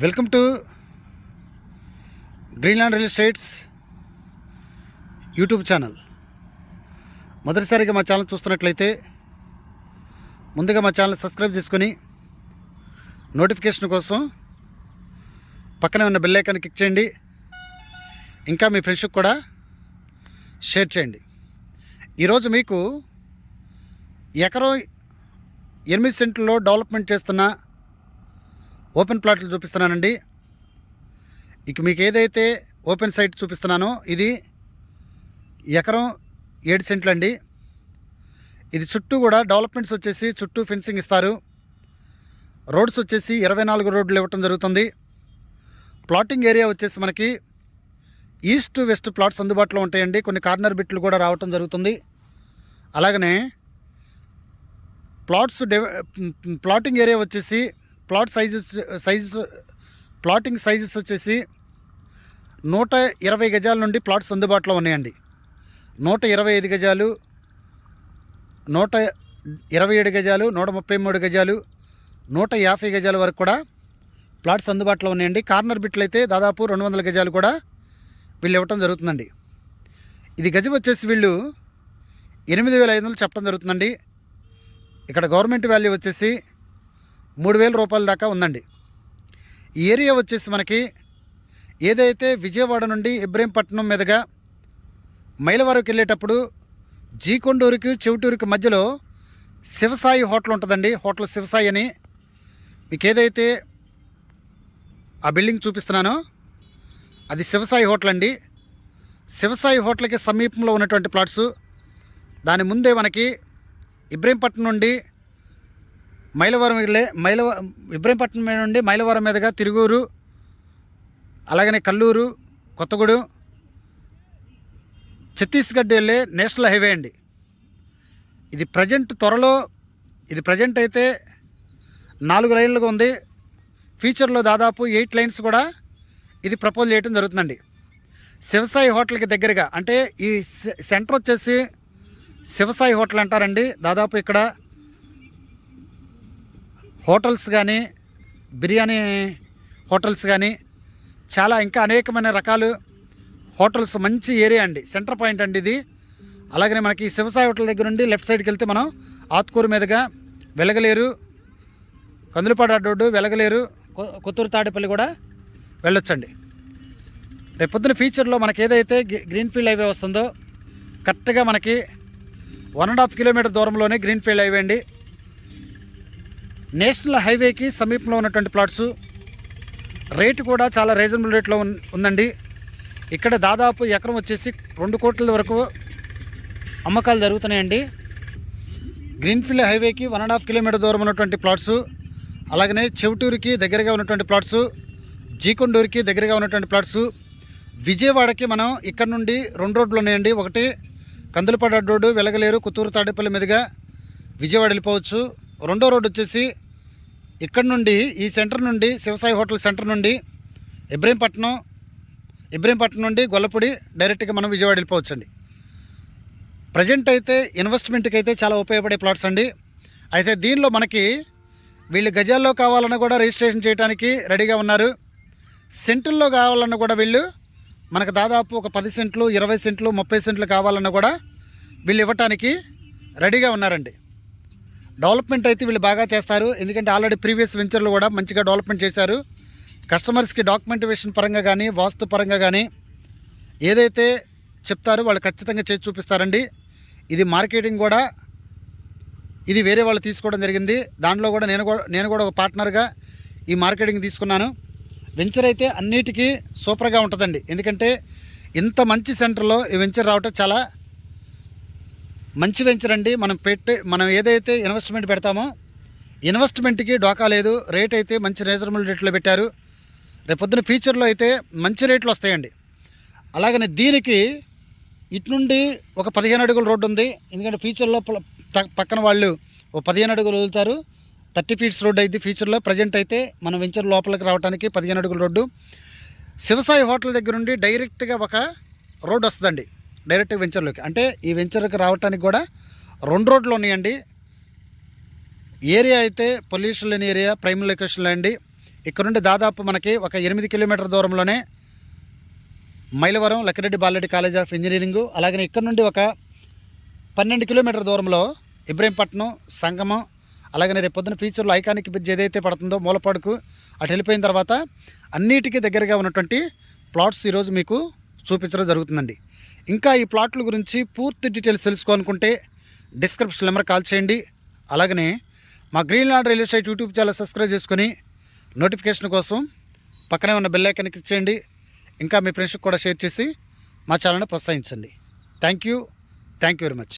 Welcome to Greenland real estates YouTube channel. మొదటిసారిగా మా channel చూస్తున్నట్లయితే ముందుగా మా ఛానల్ సబ్స్క్రైబ్ చేసుకొని నోటిఫికేషన్ కోసం పక్కనే ఉన్న బెల్ ఐకాన్ క్లిక్ చేయండి. ఇంకా మీ ఫ్రెండ్స్కి కూడా షేర్ చేయండి. ఈరోజు మీకు ఎకరం 8 సెంట్లలో డెవలప్మెంట్ చేస్తున్న ఓపెన్ ప్లాట్లు చూపిస్తున్నానండి. ఇక మీకు ఏదైతే ఓపెన్ సైట్ చూపిస్తున్నానో ఇది ఎకరం 7 సెంట్లు అండి. ఇది చుట్టూ కూడా డెవలప్మెంట్స్ వచ్చేసి చుట్టూ ఫెన్సింగ్ ఇస్తారు. రోడ్స్ వచ్చేసి 24 రోడ్లు ఇవ్వటం జరుగుతుంది. ప్లాటింగ్ ఏరియా వచ్చేసి మనకి ఈస్ట్ వెస్ట్ ప్లాట్స్ అందుబాటులో ఉంటాయండి. కొన్ని కార్నర్ బిట్లు కూడా రావటం జరుగుతుంది. అలాగనే ప్లాటింగ్ ఏరియా వచ్చేసి ప్లాటింగ్ సైజెస్ వచ్చేసి 120 గజాల నుండి ప్లాట్స్ అందుబాటులో ఉన్నాయండి. 125 గజాలు, 127 గజాలు, 133 గజాలు, 150 గజాల వరకు కూడా ప్లాట్స్ అందుబాటులో ఉన్నాయండి. కార్నర్ బిట్లు అయితే దాదాపు 200 గజాలు కూడా వీళ్ళు ఇవ్వటం జరుగుతుందండి. ఇది గజం వచ్చేసి వీళ్ళు 8,500 చెప్పడం జరుగుతుందండి. ఇక్కడ గవర్నమెంట్ వాల్యూ వచ్చేసి 3,000 రూపాయల దాకా ఉందండి. ఈ ఏరియా వచ్చేసి మనకి ఏదైతే విజయవాడ నుండి ఇబ్రహీంపట్నం మీదుగా మైలవరంకి వెళ్ళేటప్పుడు జీకొండూరుకి చెవిటూరుకి మధ్యలో శివసాయి హోటల్ ఉంటుందండి. హోటల్ శివసాయి అని మీకు ఏదైతే ఆ బిల్డింగ్ చూపిస్తున్నానో అది శివసాయి హోటల్ అండి. శివసాయి హోటల్కి సమీపంలో ఉన్నటువంటి ప్లాట్స్. దాని ముందే మనకి ఇబ్రహీంపట్నం నుండి ఇబ్రహీంపట్నం నుండి మైలవరం మీదుగా తిరుగూరు, అలాగనే కల్లూరు, కొత్తగూడు, ఛత్తీస్గఢ్ వెళ్ళే నేషనల్ హైవే అండి. ఇది ప్రజెంట్ అయితే 4 లైన్లుగా ఉంది. ఫ్యూచర్లో దాదాపు 8 లైన్స్ కూడా ఇది ప్రపోజ్ చేయడం జరుగుతుందండి. శివసాయి హోటల్కి దగ్గరగా అంటే ఈ సెంటర్ వచ్చేసి శివసాయి హోటల్ అంటారండి. దాదాపు ఇక్కడ హోటల్స్ కానీ, బిర్యానీ హోటల్స్ కానీ, చాలా ఇంకా అనేకమైన రకాలు హోటల్స్, మంచి ఏరియా అండి. సెంటర్ పాయింట్ అండి ఇది. అలాగనే మనకి శివసాయి హోటల్ దగ్గర నుండి లెఫ్ట్ సైడ్కి వెళ్తే మనం ఆత్కూరు మీదుగా వెలగలేరు, కందులపాడు రోడ్డు, వెలగలేరు, కొత్తూరు, తాడేపల్లి కూడా వెళ్ళొచ్చండి. రేపు పొద్దున ఫ్యూచర్లో మనకి ఏదైతే గ్రీన్ఫీల్డ్ హైవే వస్తుందో కరెక్ట్గా మనకి 1.5 కిలోమీటర్ దూరంలోనే గ్రీన్ఫీల్డ్ హైవే అండి. నేషనల్ హైవేకి సమీపంలో ఉన్నటువంటి ప్లాట్స్. రేటు కూడా చాలా రీజనబుల్ రేట్లో ఉందండి. ఇక్కడ దాదాపు ఎకరం వచ్చేసి 2 కోట్ల వరకు అమ్మకాలు జరుగుతున్నాయండి. గ్రీన్ఫీల్డ్ హైవేకి 1.5 కిలోమీటర్ దూరం ఉన్నటువంటి ప్లాట్స్, అలాగనే చెవిటూరుకి దగ్గరగా ఉన్నటువంటి ప్లాట్స్, జీకొండూరుకి దగ్గరగా ఉన్నటువంటి ప్లాట్స్, విజయవాడకి మనం ఇక్కడ నుండి 2 రోడ్లు ఉన్నాయండి. ఒకటి కందులపాడు రోడ్డు, వెలగలేరు, కొత్తూరు, తాడేపల్లి మీదుగా విజయవాడ వెళ్ళిపోవచ్చు. రెండో రోడ్డు వచ్చేసి ఇక్కడ నుండి ఈ సెంటర్ నుండి శివసాయి హోటల్ సెంటర్ నుండి ఇబ్రహీంపట్నం నుండి గొల్లపూడి డైరెక్ట్గా మనం విజయవాడ వెళ్ళిపోవచ్చు అండి. ప్రజెంట్ అయితే ఇన్వెస్ట్మెంట్కి అయితే చాలా ఉపయోగపడే ప్లాట్స్ అండి. అయితే దీనిలో మనకి వీళ్ళు గజాల్లో కావాలన్నా కూడా రిజిస్ట్రేషన్ చేయడానికి రెడీగా ఉన్నారు. సెంటుల్లో కావాలన్నా కూడా వీళ్ళు మనకు దాదాపు ఒక 10 సెంట్లు, 20 సెంట్లు, 30 సెంట్లు కావాలన్నా కూడా వీళ్ళు ఇవ్వటానికి రెడీగా ఉన్నారండి. డెవలప్మెంట్ అయితే వీళ్ళు బాగా చేస్తారు. ఎందుకంటే ఆల్రెడీ ప్రీవియస్ వెంచర్లు కూడా మంచిగా డెవలప్మెంట్ చేశారు. కస్టమర్స్కి డాక్యుమెంటేషన్ పరంగా కానీ, వాస్తు పరంగా కానీ ఏదైతే చెప్తారో వాళ్ళు ఖచ్చితంగా చేసి చూపిస్తారండి. ఇది మార్కెటింగ్ కూడా ఇది వేరే వాళ్ళు తీసుకోవడం జరిగింది. దాంట్లో కూడా నేను కూడా ఒక పార్ట్నర్గా ఈ మార్కెటింగ్ తీసుకున్నాను. వెంచర్ అయితే అన్నిటికీ సూపర్గా ఉంటుందండి. ఎందుకంటే ఇంత మంచి సెంటర్లో ఈ వెంచర్ రావటం చాలా మంచి వెంచర్ అండి. మనం ఏదైతే ఇన్వెస్ట్మెంట్ పెడతామో ఇన్వెస్ట్మెంట్కి డోకా లేదు. రేట్ అయితే మంచి రీజనబుల్ రేట్లో పెట్టారు. రేపొద్దున ఫ్యూచర్లో అయితే మంచి రేట్లు వస్తాయండి. అలాగనే దీనికి ఇటు నుండి ఒక 15 అడుగుల రోడ్డు ఉంది. ఎందుకంటే ఫ్యూచర్లో పక్కన వాళ్ళు ఓ 15 అడుగులు వదులుతారు. 30 ఫీట్స్ రోడ్డు అయితే ఫ్యూచర్లో. ప్రజెంట్ అయితే మనం వెంచర్ లోపలికి రావడానికి 15 అడుగుల రోడ్డు. శివసాయి హోటల్ దగ్గర నుండి డైరెక్ట్గా ఒక రోడ్డు వస్తుందండి డైరెక్ట్గా వెంచర్లోకి. అంటే ఈ వెంచర్కి రావడానికి కూడా 2 రోడ్లు ఉన్నాయండి. ఏరియా అయితే పొల్యూషన్ లేని ఏరియా, ప్రైమ్ లొకేషన్లో అండి. ఇక్కడ నుండి దాదాపు మనకి ఒక 8 కిలోమీటర్ దూరంలోనే Mylavaram Lakkireddy Bala Reddy college of engineering, అలాగే ఇక్కడ నుండి ఒక 12 కిలోమీటర్ దూరంలో ఇబ్రహీంపట్నం, సంగమం, అలాగనే రేపు పొద్దున ఫ్యూచర్లో ఐకానిక్ బ్రిడ్జ్ ఏదైతే పడుతుందో మూలపాడుకు అటు వెళ్ళిపోయిన తర్వాత అన్నిటికీ దగ్గరగా ఉన్నటువంటి ప్లాట్స్ ఈరోజు మీకు చూపించడం జరుగుతుందండి. ఇంకా ఈ ప్లాట్ల గురించి పూర్తి డీటెయిల్స్ తెలుసుకోవాలనుకుంటే డిస్క్రిప్షన్ నెంబర్ కాల్ చేయండి. అలాగనే మా Greenland real estate YouTube channel subscribe చేసుకుని నోటిఫికేషన్ కోసం పక్కనే ఉన్న బెల్ ఐకాన్ క్లిక్ చేయండి. ఇంకా మీ ఫ్రెండ్స్కి కూడా షేర్ చేసి మా ఛానల్ని ప్రోత్సహించండి. Thank you very much.